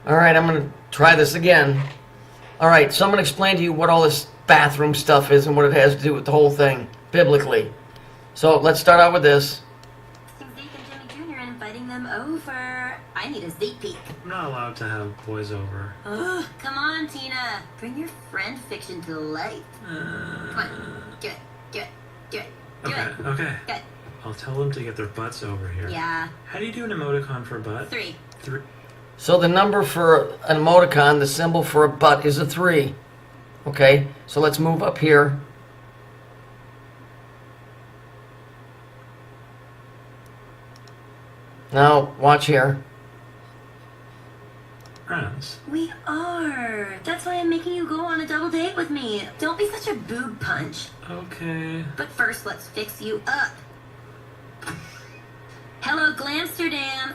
Alright, I'm going to try this again. Alright, so I'm going to explain to you what all this bathroom stuff is and what it has to do with the whole thing, biblically. So, let's start out with this. Zeke and Jimmy Jr. inviting them over. I need a sneak peek. I'm not allowed to have boys over. Ugh, come on, Tina. Bring your friend fiction to life. Come on, do it, do it, do it, do it. Okay. Good. I'll tell them to get their butts over here. Yeah. How do you do an emoticon for a butt? 3. 3. So the number for an emoticon, the symbol for a butt, is a 3. Okay, so let's move up here. Now, watch here. Friends. We are. That's why I'm making you go on a double date with me. Don't be such a boob punch. Okay. But first, let's fix you up. Hello, Glamsterdam.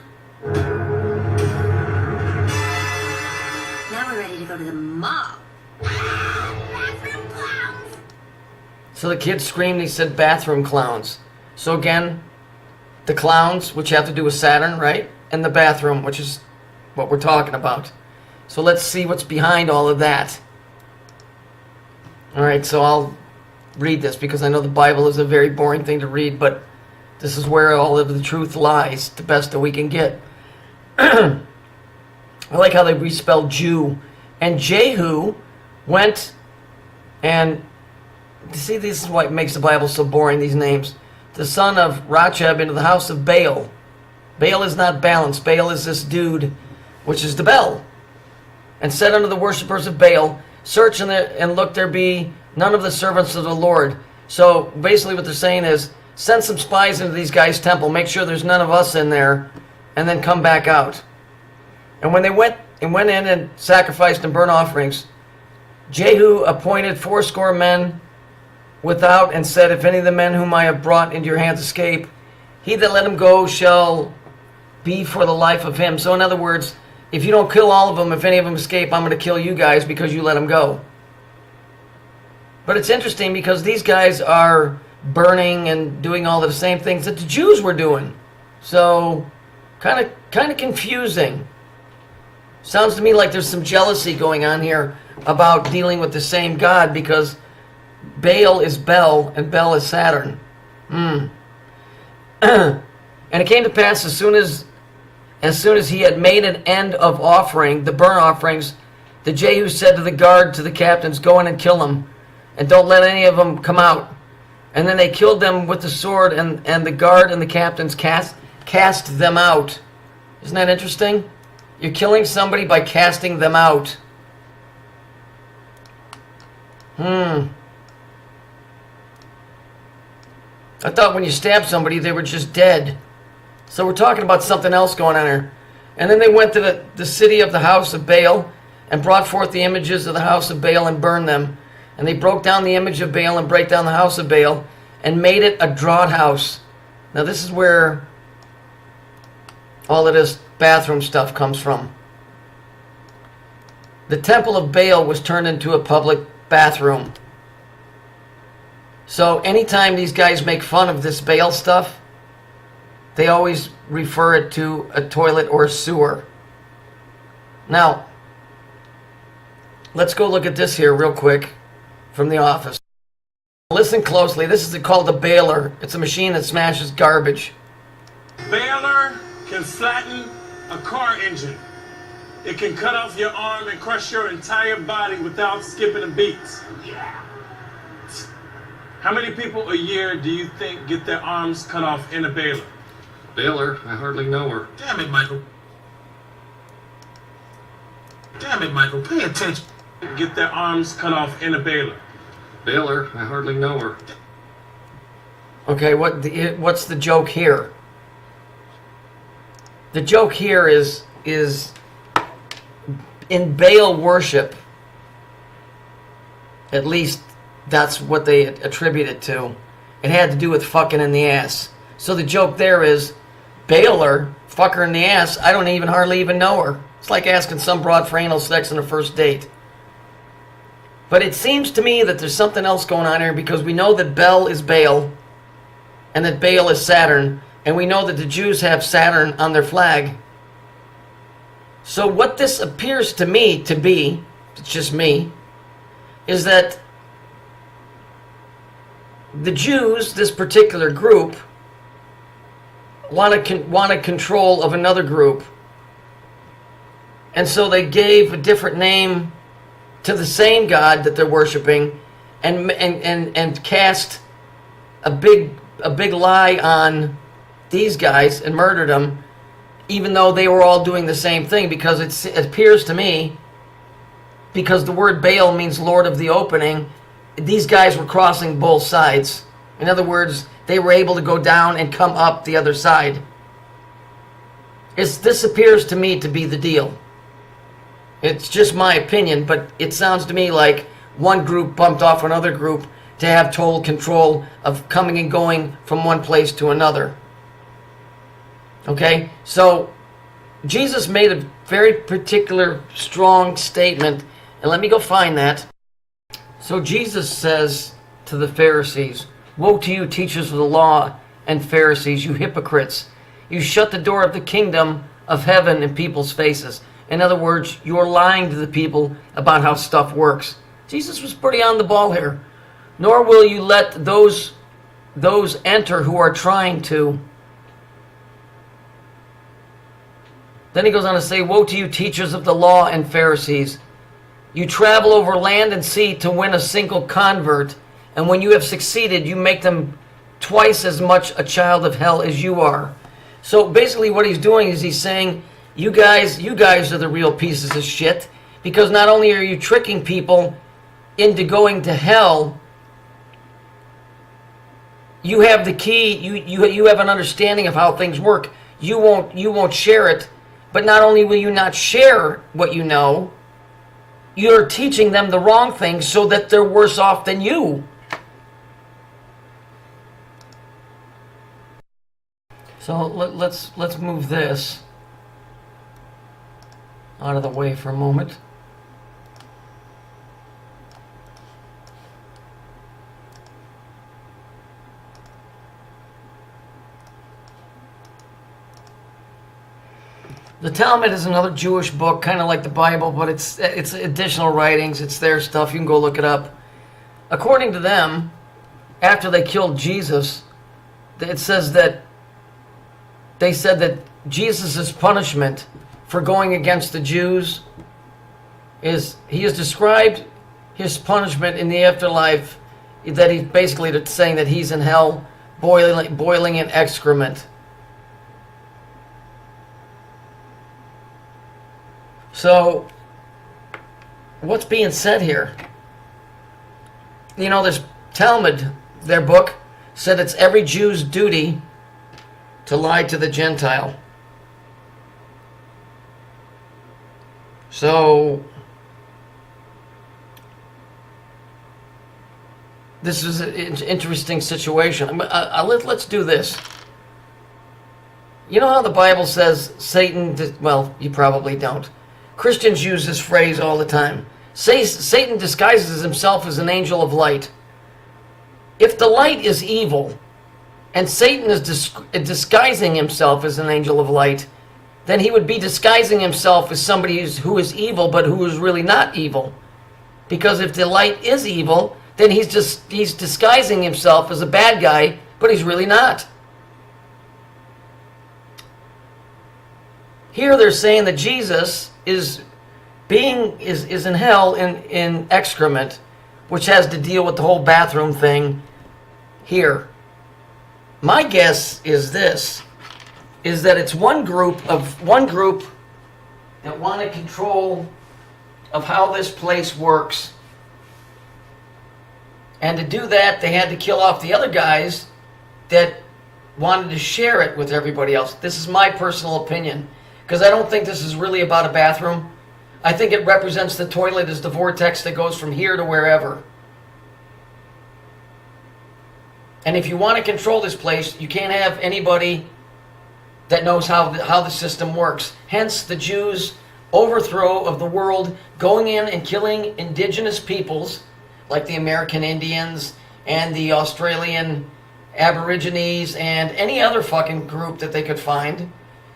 Now we're ready to go to the mall. Bathroom clowns. So the kid screamed, he said bathroom clowns. So again, the clowns, which have to do with Saturn, right? And the bathroom, which is what we're talking about. So let's see what's behind all of that. Alright, so I'll read this because I know the Bible is a very boring thing to read, but this is where all of the truth lies, the best that we can get. I like how they respelled Jew. And Jehu went and... See, this is what makes the Bible so boring, these names. The son of Rachab into the house of Baal. Baal is not balanced. Baal is this dude, which is the bell. And said unto the worshippers of Baal, search and look, there be none of the servants of the Lord. So basically what they're saying is, send some spies into these guys' temple, make sure there's none of us in there, and then come back out. And when they went in and sacrificed and burnt offerings, Jehu appointed 80 men without, and said, if any of the men whom I have brought into your hands escape, he that let him go shall be for the life of him. So in other words, if you don't kill all of them, if any of them escape, I'm going to kill you guys because you let them go. But it's interesting because these guys are burning and doing all the same things that the Jews were doing. So kind of confusing. Sounds to me like there's some jealousy going on here about dealing with the same God, because Baal is Bel and Bel is Saturn. And it came to pass as soon as he had made an end of offering the burnt offerings, the Jehu said to the guard, to the captains, go in and kill them, and don't let any of them come out. And then they killed them with the sword, and the guard and the captains cast them out. Isn't that interesting? You're killing somebody by casting them out. I thought when you stabbed somebody, they were just dead. So we're talking about something else going on here. And then they went to the city of the house of Baal and brought forth the images of the house of Baal and burned them. And they broke down the image of Baal and brake down the house of Baal and made it a draught house. Now this is where all of this bathroom stuff comes from. The temple of Baal was turned into a public bathroom. So anytime these guys make fun of this Baal stuff, they always refer it to a toilet or a sewer. Now, let's go look at this here real quick from The Office. Listen closely. This is called a baler. It's a machine that smashes garbage. Baler can flatten a car engine. It can cut off your arm and crush your entire body without skipping a beat. Yeah. How many people a year do you think get their arms cut off in a baler? Baylor, I hardly know her. Damn it, Michael. Damn it, Michael. Pay attention. Get their arms cut off in a baler. Baylor, I hardly know her. Okay, what's the joke here? The joke here is in Baal worship, at least that's what they attribute it to. It had to do with fucking in the ass. So the joke there is, Baylor, fuck her in the ass, I don't even hardly even know her. It's like asking some broad for anal sex on a first date. But it seems to me that there's something else going on here, because we know that Bel is Baal and that Baal is Saturn, and we know that the Jews have Saturn on their flag. So what this appears to me to be, it's just me, is that the Jews, this particular group, want control of another group. And so they gave a different name to the same God that they're worshiping and cast a big lie on these guys and murdered them, even though they were all doing the same thing, because it appears to me, because the word Baal means Lord of the Opening, these guys were crossing both sides. In other words, they were able to go down and come up the other side. This appears to me to be the deal. It's just my opinion, but it sounds to me like one group bumped off another group to have total control of coming and going from one place to another. Okay? So, Jesus made a very particular, strong statement, and let me go find that. So Jesus says to the Pharisees, "Woe to you, teachers of the law and Pharisees, you hypocrites! You shut the door of the kingdom of heaven in people's faces." In other words, you're lying to the people about how stuff works. Jesus was pretty on the ball here. "Nor will you let those enter who are trying to." Then he goes on to say, "Woe to you, teachers of the law and Pharisees! You travel over land and sea to win a single convert, and when you have succeeded, you make them twice as much a child of hell as you are." So basically what he's doing is he's saying, you guys are the real pieces of shit, because not only are you tricking people into going to hell, you have the key, you have an understanding of how things work. You won't share it, but not only will you not share what you know, you're teaching them the wrong things so that they're worse off than you. So let's move this out of the way for a moment. The Talmud is another Jewish book, kind of like the Bible, but it's additional writings. It's their stuff. You can go look it up. According to them, after they killed Jesus, it says that they said that Jesus' punishment for going against the Jews is, he has described his punishment in the afterlife, that he's basically saying that he's in hell boiling in excrement. So, what's being said here? You know, this Talmud, their book, said it's every Jew's duty to lie to the Gentile. So, this is an interesting situation. Let's do this. You know how the Bible says Satan, well, you probably don't. Christians use this phrase all the time. Satan disguises himself as an angel of light. If the light is evil, and Satan is disguising himself as an angel of light, then he would be disguising himself as somebody who is evil, but who is really not evil. Because if the light is evil, then he's disguising himself as a bad guy, but he's really not. Here they're saying that Jesus is in hell in excrement, which has to deal with the whole bathroom thing here. My guess is this, is that it's one group that wanted control of how this place works. And to do that, they had to kill off the other guys that wanted to share it with everybody else. This is my personal opinion, because I don't think this is really about a bathroom. I think it represents the toilet as the vortex that goes from here to wherever. And if you want to control this place, you can't have anybody that knows how the system works. Hence the Jews' overthrow of the world, going in and killing indigenous peoples, like the American Indians and the Australian Aborigines and any other fucking group that they could find,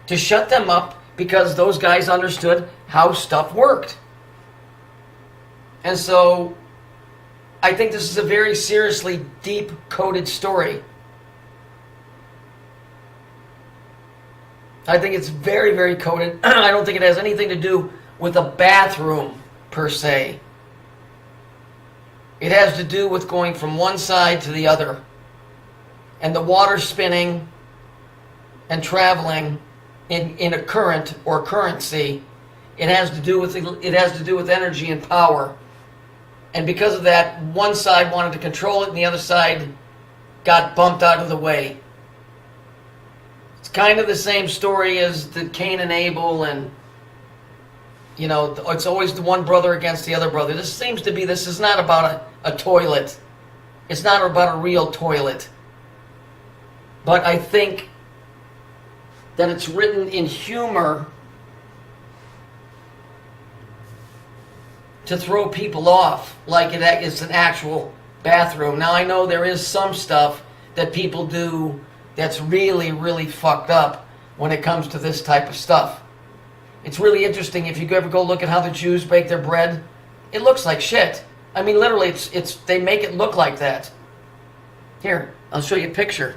to shut them up because those guys understood how stuff worked. And so I think this is a very seriously deep-coded story. I think it's very, very coded. I don't think it has anything to do with a bathroom, per se. It has to do with going from one side to the other. And the water spinning and traveling in a current or currency. It has to do with energy and power. And because of that, one side wanted to control it and the other side got bumped out of the way. It's kind of the same story as the Cain and Abel, and you know, it's always the one brother against the other brother. This is not about a toilet. It's not about a real toilet. But I think that it's written in humor to throw people off, like it's an actual bathroom. Now, I know there is some stuff that people do that's really, really fucked up when it comes to this type of stuff. It's really interesting. If you ever go look at how the Jews bake their bread, it looks like shit. I mean, literally, they make it look like that. Here, I'll show you a picture.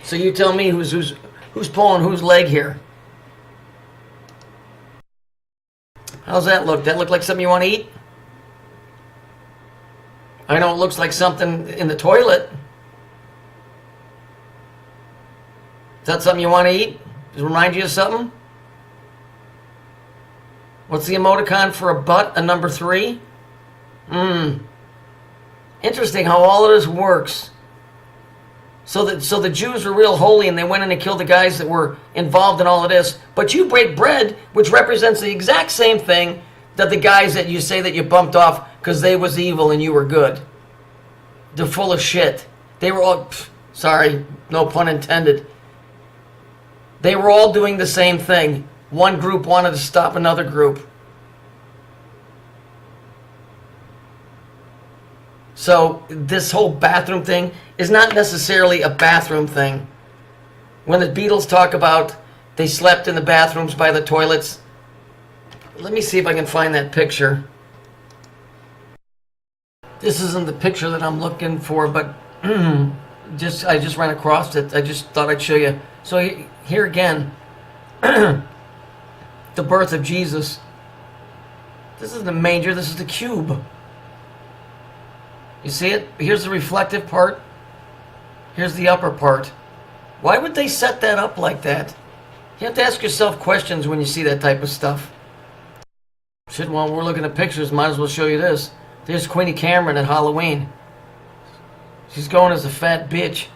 So you tell me who's pulling whose leg here. How's that look? That look like something you want to eat? I know it looks like something in the toilet. Is that something you want to eat? Does it remind you of something? What's the emoticon for a butt, a number 3? Interesting how all of this works. So the Jews were real holy and they went in and killed the guys that were involved in all of this. But you break bread, which represents the exact same thing that the guys that you say that you bumped off because they was evil and you were good. They're full of shit. They were all, sorry, no pun intended. They were all doing the same thing. One group wanted to stop another group. So this whole bathroom thing is not necessarily a bathroom thing. When the Beatles talk about they slept in the bathrooms by the toilets, let me see if I can find that picture. This isn't the picture that I'm looking for, but I just ran across it. I just thought I'd show you. So here again, the birth of Jesus. This is the manger, this is the cube. You see it? Here's the reflective part. Here's the upper part. Why would they set that up like that? You have to ask yourself questions when you see that type of stuff. Shit, while we're looking at pictures, might as well show you this. There's Queenie Cameron at Halloween. She's going as a fat bitch.